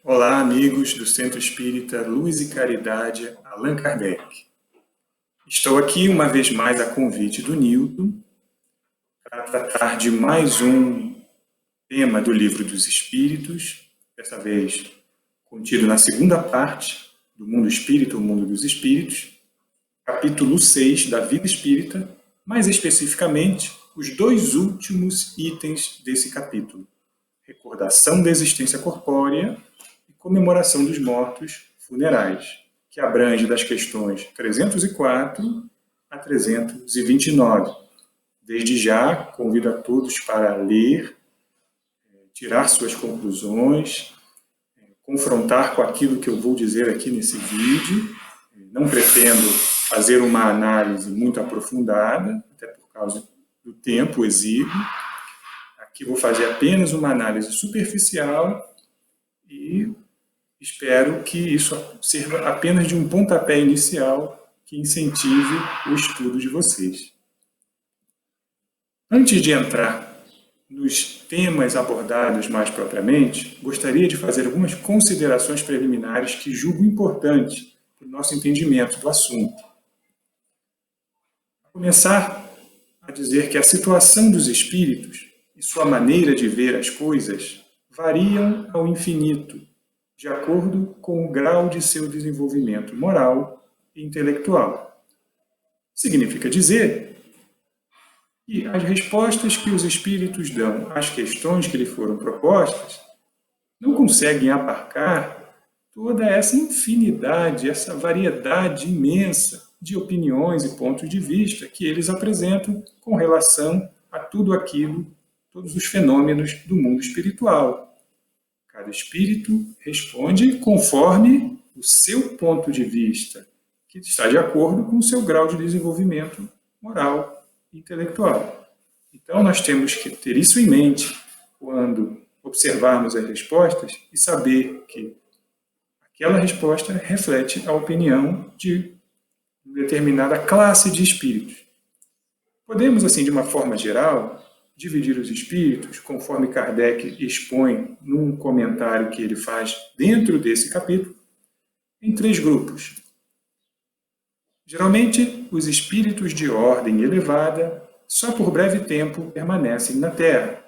Olá, amigos do Centro Espírita Luz e Caridade Allan Kardec. Estou aqui uma vez mais a convite do Newton para tratar de mais um tema do Livro dos Espíritos, dessa vez contido na segunda parte do Mundo Espírita, o Mundo dos Espíritos, capítulo 6 da Vida Espírita, mais especificamente os dois últimos itens desse capítulo: recordação da existência corpórea e comemoração dos mortos funerais, que abrange das questões 304 a 329. Desde já, convido a todos para ler, tirar suas conclusões, confrontar com aquilo que eu vou dizer aqui nesse vídeo. Não pretendo fazer uma análise muito aprofundada, até por causa do tempo exíguo. Aqui vou fazer apenas uma análise superficial e espero que isso sirva apenas de um pontapé inicial que incentive o estudo de vocês. Antes de entrar nos temas abordados mais propriamente, gostaria de fazer algumas considerações preliminares que julgo importantes para o nosso entendimento do assunto. Vou começar a dizer que a situação dos espíritos e sua maneira de ver as coisas variam ao infinito, de acordo com o grau de seu desenvolvimento moral e intelectual. Significa dizer que as respostas que os espíritos dão às questões que lhe foram propostas não conseguem abarcar toda essa infinidade, essa variedade imensa de opiniões e pontos de vista que eles apresentam com relação a tudo aquilo, todos os fenômenos do mundo espiritual. Cada espírito responde conforme o seu ponto de vista, que está de acordo com o seu grau de desenvolvimento moral e intelectual. Então, nós temos que ter isso em mente quando observarmos as respostas e saber que aquela resposta reflete a opinião de determinada classe de espíritos. Podemos, assim, de uma forma geral, dividir os espíritos, conforme Kardec expõe num comentário que ele faz dentro desse capítulo, em três grupos. Geralmente, os espíritos de ordem elevada só por breve tempo permanecem na Terra.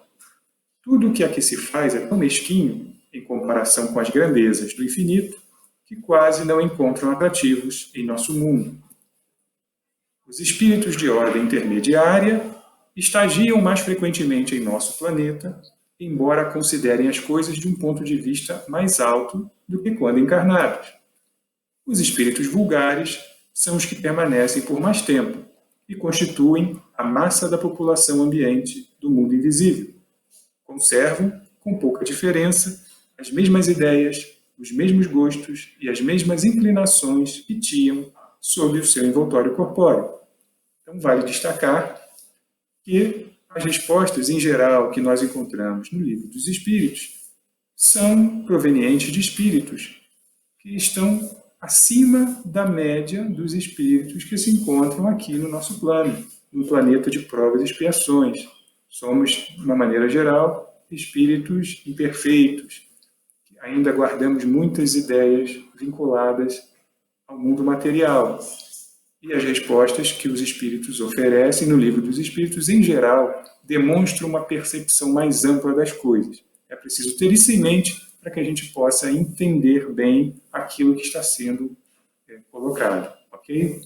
Tudo o que aqui se faz é tão mesquinho, em comparação com as grandezas do infinito, que quase não encontram atrativos em nosso mundo. Os espíritos de ordem intermediária estagiam mais frequentemente em nosso planeta, embora considerem as coisas de um ponto de vista mais alto do que quando encarnados. Os espíritos vulgares são os que permanecem por mais tempo e constituem a massa da população ambiente do mundo invisível. Conservam, com pouca diferença, as mesmas ideias, os mesmos gostos e as mesmas inclinações que tinham sob o seu envoltório corpóreo. Então, vale destacar que as respostas, em geral, que nós encontramos no Livro dos Espíritos são provenientes de espíritos que estão acima da média dos espíritos que se encontram aqui no nosso plano, no planeta de provas e expiações. Somos, de uma maneira geral, espíritos imperfeitos, que ainda guardamos muitas ideias vinculadas ao mundo material. E as respostas que os espíritos oferecem no Livro dos Espíritos, em geral, demonstram uma percepção mais ampla das coisas. É preciso ter isso em mente para que a gente possa entender bem aquilo que está sendo colocado, ok?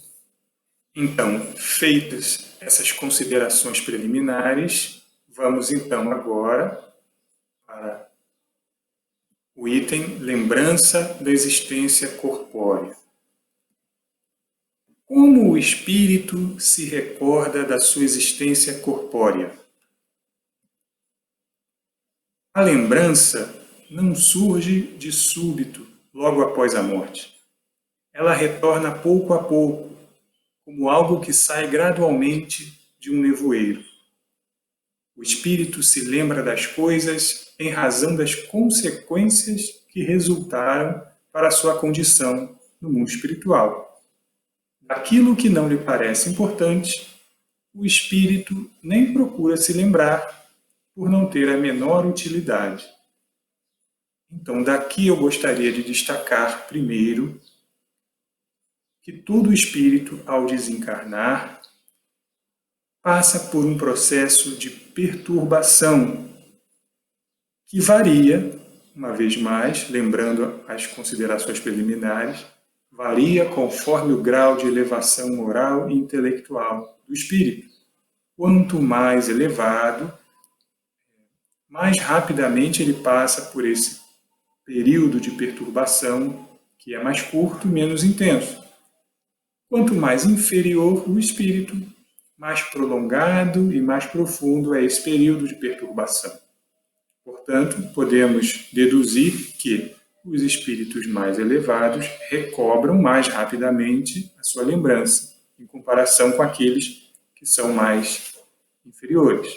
Então, feitas essas considerações preliminares, vamos então agora para o item lembrança da existência corpórea. Como o espírito se recorda da sua existência corpórea? A lembrança não surge de súbito, logo após a morte. Ela retorna pouco a pouco, como algo que sai gradualmente de um nevoeiro. O espírito se lembra das coisas em razão das consequências que resultaram para a sua condição no mundo espiritual. Daquilo que não lhe parece importante, o espírito nem procura se lembrar por não ter a menor utilidade. Então, daqui eu gostaria de destacar primeiro que todo espírito, ao desencarnar, passa por um processo de perturbação que varia, uma vez mais, lembrando as considerações preliminares, varia conforme o grau de elevação moral e intelectual do espírito. Quanto mais elevado, mais rapidamente ele passa por esse período de perturbação, que é mais curto e menos intenso. Quanto mais inferior o espírito, mais prolongado e mais profundo é esse período de perturbação. Portanto, podemos deduzir que os espíritos mais elevados recobram mais rapidamente a sua lembrança, em comparação com aqueles que são mais inferiores.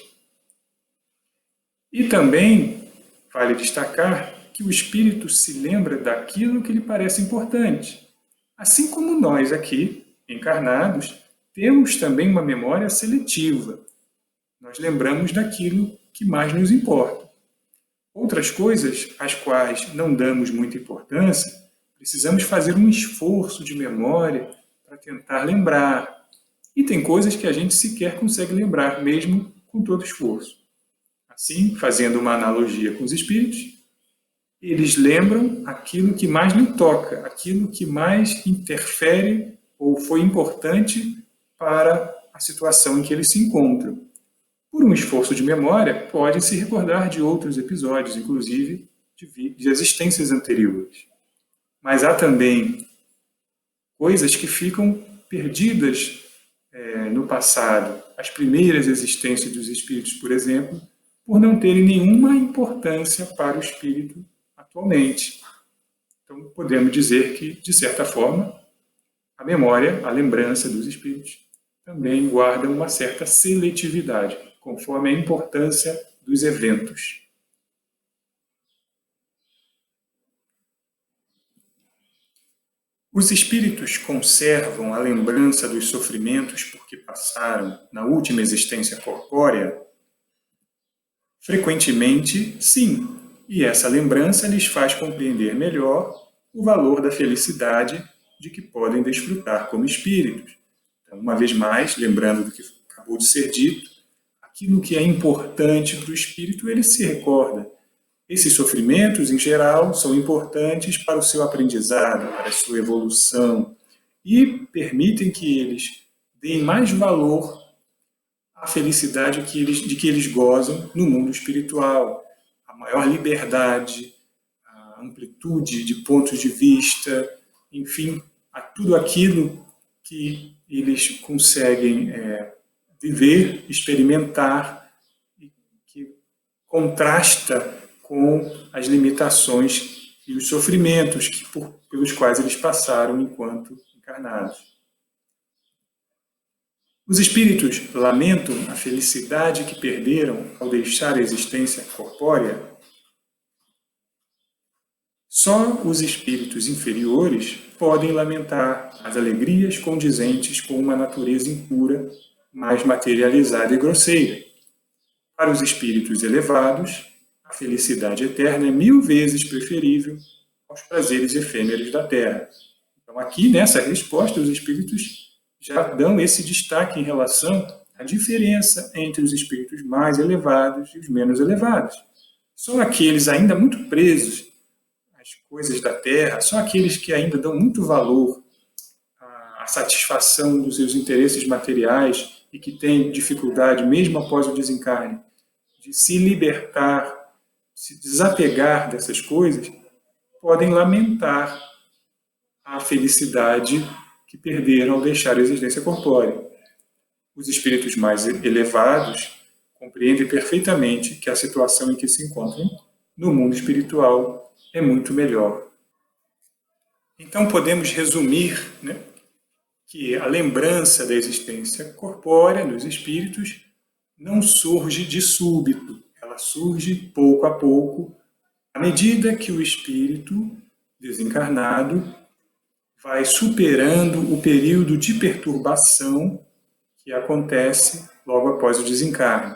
E também vale destacar que o espírito se lembra daquilo que lhe parece importante. Assim como nós aqui, encarnados, temos também uma memória seletiva. Nós lembramos daquilo que mais nos importa. Outras coisas, às quais não damos muita importância, precisamos fazer um esforço de memória para tentar lembrar. E tem coisas que a gente sequer consegue lembrar, mesmo com todo esforço. Assim, fazendo uma analogia com os espíritos, eles lembram aquilo que mais lhe toca, aquilo que mais interfere ou foi importante para a situação em que eles se encontram. Por um esforço de memória, podem se recordar de outros episódios, inclusive de existências anteriores. Mas há também coisas que ficam perdidas no passado. As primeiras existências dos espíritos, por exemplo, por não terem nenhuma importância para o espírito atualmente. Então, podemos dizer que, de certa forma, a memória, a lembrança dos espíritos, também guarda uma certa seletividade, conforme a importância dos eventos. Os espíritos conservam a lembrança dos sofrimentos por que passaram na última existência corpórea? Frequentemente, sim, e essa lembrança lhes faz compreender melhor o valor da felicidade de que podem desfrutar como espíritos. Então, uma vez mais, lembrando do que acabou de ser dito, aquilo que é importante para o espírito, ele se recorda. Esses sofrimentos, em geral, são importantes para o seu aprendizado, para a sua evolução, e permitem que eles deem mais valor à felicidade de que eles gozam no mundo espiritual, a maior liberdade, a amplitude de pontos de vista, enfim, a tudo aquilo que eles conseguem viver, experimentar, e que contrasta com as limitações e os sofrimentos pelos quais eles passaram enquanto encarnados. Os espíritos lamentam a felicidade que perderam ao deixar a existência corpórea. Só os espíritos inferiores podem lamentar as alegrias condizentes com uma natureza impura, mais materializada e grosseira. Para os espíritos elevados, a felicidade eterna é 1000 vezes preferível aos prazeres efêmeros da Terra. Então, aqui, nessa resposta, os espíritos já dão esse destaque em relação à diferença entre os espíritos mais elevados e os menos elevados. Só aqueles ainda muito presos às coisas da Terra, só aqueles que ainda dão muito valor à satisfação dos seus interesses materiais e que têm dificuldade, mesmo após o desencarne, de se libertar, se desapegar dessas coisas, podem lamentar a felicidade que perderam ao deixar a existência corpórea. Os espíritos mais elevados compreendem perfeitamente que a situação em que se encontram no mundo espiritual é muito melhor. Então podemos resumir, que a lembrança da existência corpórea nos espíritos não surge de súbito, ela surge pouco a pouco, à medida que o espírito desencarnado vai superando o período de perturbação que acontece logo após o desencarne.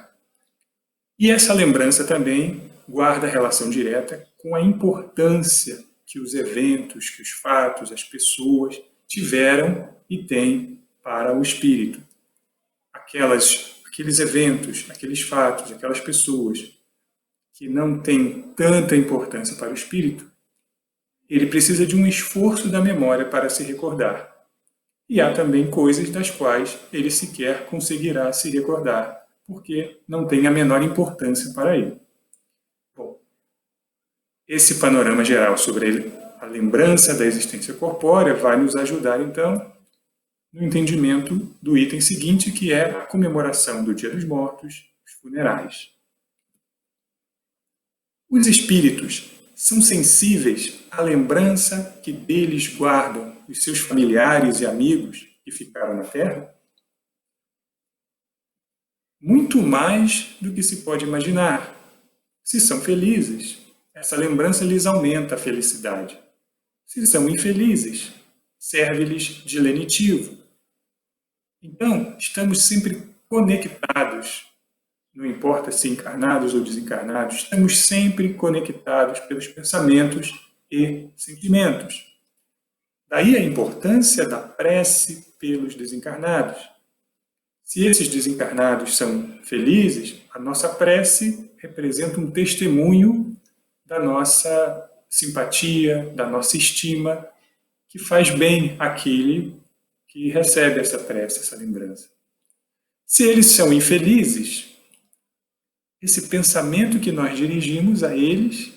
E essa lembrança também guarda relação direta com a importância que os eventos, que os fatos, as pessoas tiveram e têm para o espírito. Aqueles eventos, aqueles fatos, aquelas pessoas que não têm tanta importância para o espírito, ele precisa de um esforço da memória para se recordar. E há também coisas das quais ele sequer conseguirá se recordar, porque não tem a menor importância para ele. Bom, esse panorama geral sobre a lembrança da existência corpórea vai nos ajudar, então, no entendimento do item seguinte, que é a comemoração do Dia dos Mortos, os funerais. Os espíritos são sensíveis à lembrança que deles guardam os seus familiares e amigos que ficaram na Terra? Muito mais do que se pode imaginar. Se são felizes, essa lembrança lhes aumenta a felicidade. Se são infelizes, serve-lhes de lenitivo. Então, estamos sempre conectados. Não importa se encarnados ou desencarnados, estamos sempre conectados pelos pensamentos e sentimentos. Daí a importância da prece pelos desencarnados. Se esses desencarnados são felizes, a nossa prece representa um testemunho da nossa simpatia, da nossa estima, que faz bem àquele que recebe essa prece, essa lembrança. Se eles são infelizes, esse pensamento que nós dirigimos a eles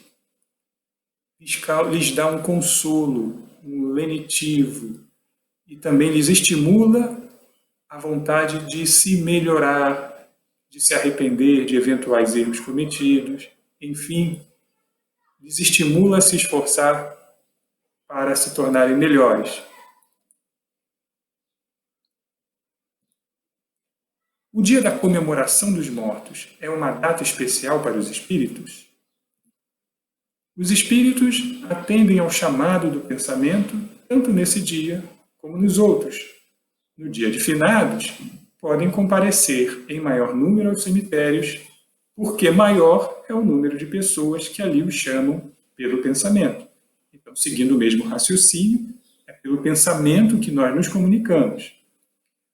lhes dá um consolo, um lenitivo, e também lhes estimula a vontade de se melhorar, de se arrepender de eventuais erros cometidos, enfim, lhes estimula a se esforçar para se tornarem melhores. O dia da comemoração dos mortos é uma data especial para os espíritos? Os espíritos atendem ao chamado do pensamento tanto nesse dia como nos outros. No dia de finados, podem comparecer em maior número aos cemitérios, porque maior é o número de pessoas que ali os chamam pelo pensamento. Então, seguindo o mesmo raciocínio, é pelo pensamento que nós nos comunicamos.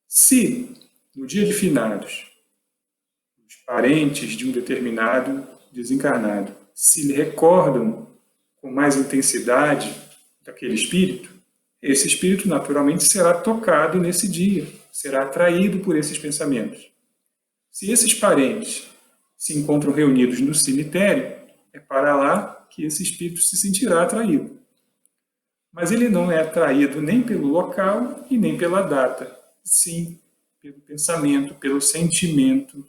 Se, no dia de finados, os parentes de um determinado desencarnado se recordam com mais intensidade daquele espírito, esse espírito naturalmente será tocado nesse dia, será atraído por esses pensamentos. Se esses parentes se encontram reunidos no cemitério, é para lá que esse espírito se sentirá atraído. Mas ele não é atraído nem pelo local e nem pela data, sim pelo pensamento, pelo sentimento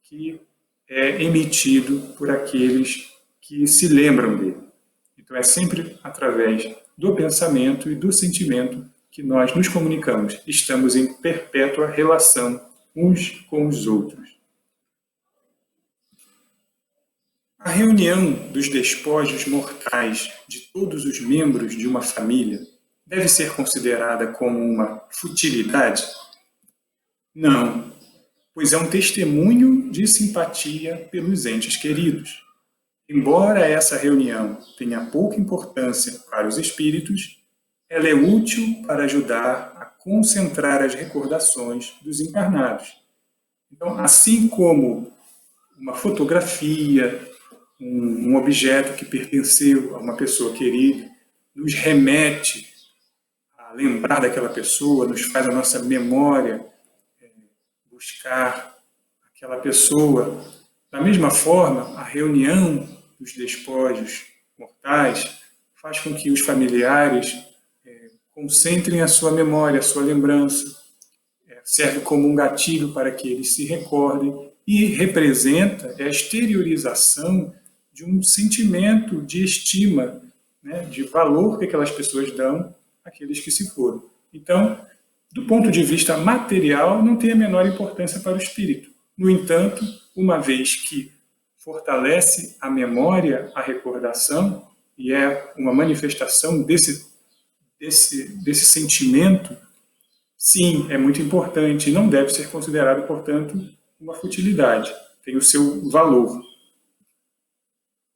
que é emitido por aqueles que se lembram dele. Então é sempre através do pensamento e do sentimento que nós nos comunicamos. Estamos em perpétua relação uns com os outros. A reunião dos despojos mortais de todos os membros de uma família deve ser considerada como uma futilidade? Não, pois é um testemunho de simpatia pelos entes queridos. Embora essa reunião tenha pouca importância para os espíritos, ela é útil para ajudar a concentrar as recordações dos encarnados. Então, assim como uma fotografia, um objeto que pertenceu a uma pessoa querida, nos remete a lembrar daquela pessoa, nos faz a nossa memória buscar aquela pessoa. Da mesma forma, a reunião dos despojos mortais faz com que os familiares concentrem a sua memória, a sua lembrança, serve como um gatilho para que eles se recordem e representa a exteriorização de um sentimento de estima, né, de valor que aquelas pessoas dão àqueles que se foram. Então, do ponto de vista material, não tem a menor importância para o espírito. No entanto, uma vez que fortalece a memória, a recordação, e é uma manifestação desse sentimento, sim, é muito importante e não deve ser considerado, portanto, uma futilidade. Tem o seu valor.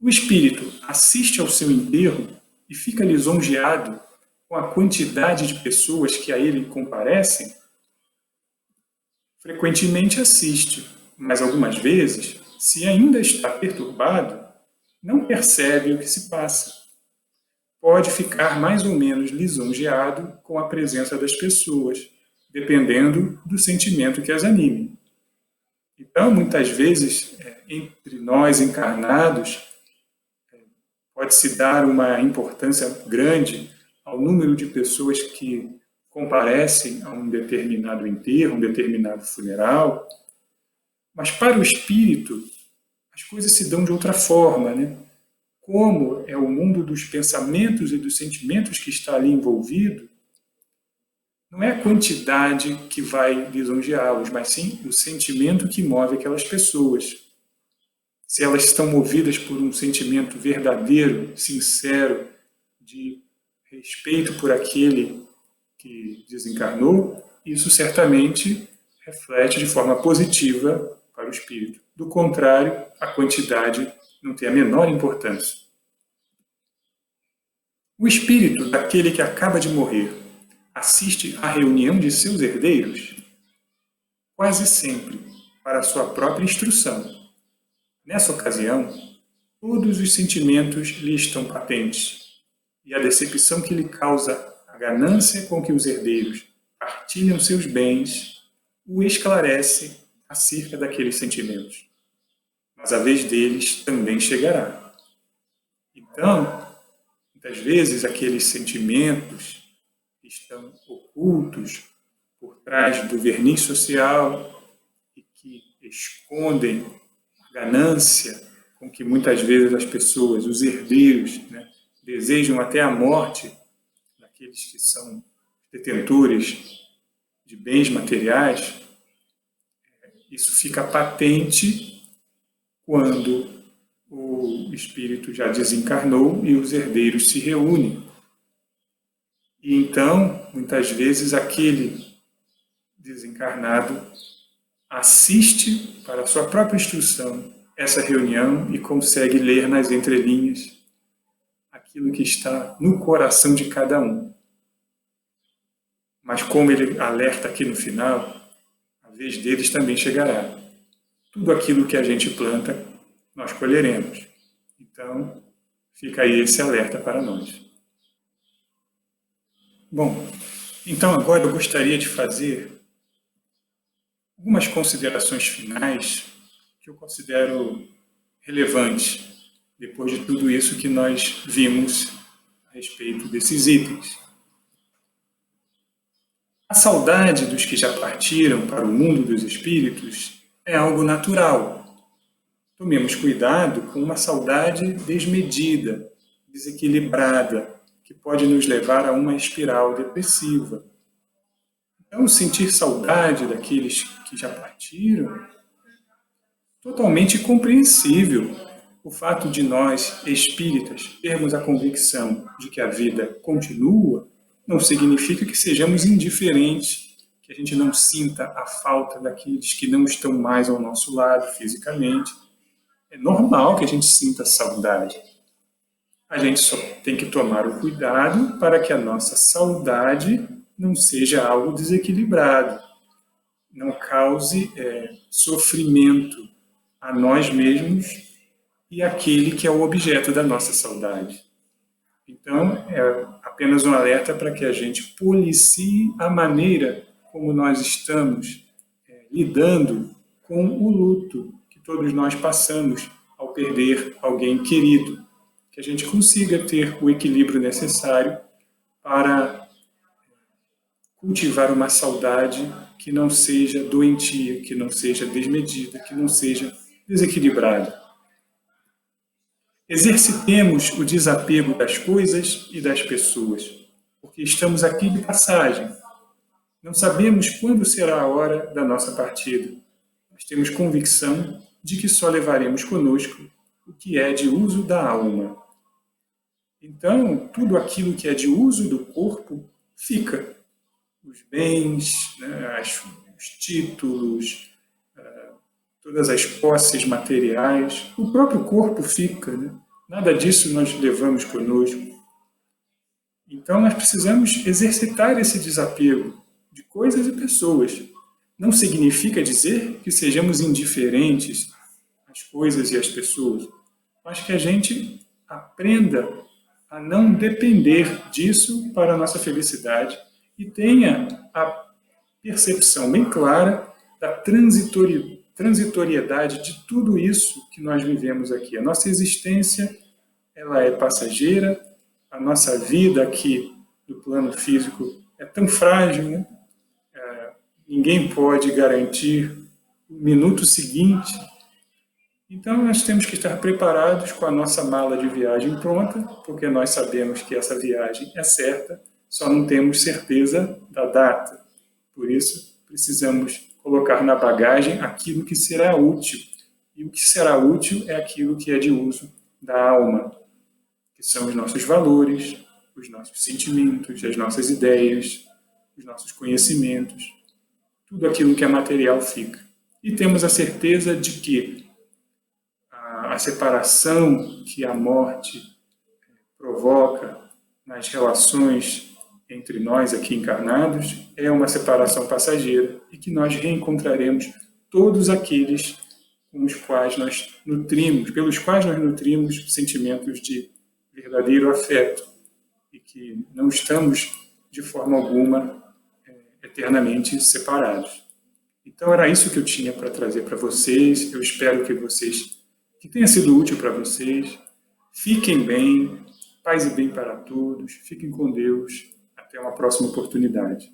O espírito assiste ao seu enterro e fica lisonjeado com a quantidade de pessoas que a ele comparecem? Frequentemente assiste, mas algumas vezes, se ainda está perturbado, não percebe o que se passa. Pode ficar mais ou menos lisonjeado com a presença das pessoas, dependendo do sentimento que as anime. Então, muitas vezes, entre nós encarnados, pode-se dar uma importância grande ao número de pessoas que comparecem a um determinado enterro, um determinado funeral, mas para o espírito as coisas se dão de outra forma, né? Como é o mundo dos pensamentos e dos sentimentos que está ali envolvido, não é a quantidade que vai lisonjeá-los, mas sim o sentimento que move aquelas pessoas. Se elas estão movidas por um sentimento verdadeiro, sincero, de respeito por aquele que desencarnou, isso certamente reflete de forma positiva para o espírito. Do contrário, a quantidade não tem a menor importância. O espírito daquele que acaba de morrer assiste à reunião de seus herdeiros? Quase sempre para sua própria instrução. Nessa ocasião, todos os sentimentos lhe estão patentes, e a decepção que lhe causa a ganância com que os herdeiros partilham seus bens o esclarece acerca daqueles sentimentos. Mas a vez deles também chegará. Então, muitas vezes aqueles sentimentos que estão ocultos por trás do verniz social e que escondem a ganância com que muitas vezes as pessoas, os herdeiros, desejam até a morte daqueles que são detentores de bens materiais, isso fica patente quando o espírito já desencarnou e os herdeiros se reúnem. E então, muitas vezes, aquele desencarnado assiste para a sua própria instrução essa reunião e consegue ler nas entrelinhas aquilo que está no coração de cada um. Mas como ele alerta aqui no final, a vez deles também chegará. Tudo aquilo que a gente planta, nós colheremos. Então, fica aí esse alerta para nós. Bom, então agora eu gostaria de fazer algumas considerações finais que eu considero relevantes depois de tudo isso que nós vimos a respeito desses itens. A saudade dos que já partiram para o mundo dos espíritos é algo natural. Tomemos cuidado com uma saudade desmedida, desequilibrada, que pode nos levar a uma espiral depressiva. Então, sentir saudade daqueles que já partiram, totalmente compreensível. O fato de nós, espíritas, termos a convicção de que a vida continua, não significa que sejamos indiferentes, que a gente não sinta a falta daqueles que não estão mais ao nosso lado fisicamente. É normal que a gente sinta saudade. A gente só tem que tomar o cuidado para que a nossa saudade não seja algo desequilibrado, não cause sofrimento a nós mesmos e àquele que é o objeto da nossa saudade. Então, é apenas um alerta para que a gente policie a maneira como nós estamos lidando com o luto que todos nós passamos ao perder alguém querido. Que a gente consiga ter o equilíbrio necessário para cultivar uma saudade que não seja doentia, que não seja desmedida, que não seja desequilibrada. Exercitemos o desapego das coisas e das pessoas, porque estamos aqui de passagem. Não sabemos quando será a hora da nossa partida, mas temos convicção de que só levaremos conosco o que é de uso da alma. Então, tudo aquilo que é de uso do corpo fica. Os bens, os títulos, todas as posses materiais, o próprio corpo fica. Nada disso nós levamos conosco. Então, nós precisamos exercitar esse desapego de coisas e pessoas. Não significa dizer que sejamos indiferentes às coisas e às pessoas, mas que a gente aprenda a não depender disso para a nossa felicidade e tenha a percepção bem clara da transitoriedade de tudo isso que nós vivemos aqui. A nossa existência, ela é passageira, a nossa vida aqui do plano físico é tão frágil, né? Ninguém pode garantir o minuto seguinte. Então, nós temos que estar preparados com a nossa mala de viagem pronta, porque nós sabemos que essa viagem é certa, só não temos certeza da data. Por isso, precisamos colocar na bagagem aquilo que será útil. E o que será útil é aquilo que é de uso da alma, que são os nossos valores, os nossos sentimentos, as nossas ideias, os nossos conhecimentos, tudo aquilo que é material fica. E temos a certeza de que a separação que a morte provoca nas relações entre nós aqui encarnados é uma separação passageira e que nós reencontraremos todos aqueles com os quais nós nutrimos, pelos quais nós nutrimos sentimentos de verdadeiro afeto e que não estamos de forma alguma eternamente separados. Então era isso que eu tinha para trazer para vocês. Eu espero que tenha sido útil para vocês. Fiquem bem, paz e bem para todos. Fiquem com Deus. Até uma próxima oportunidade.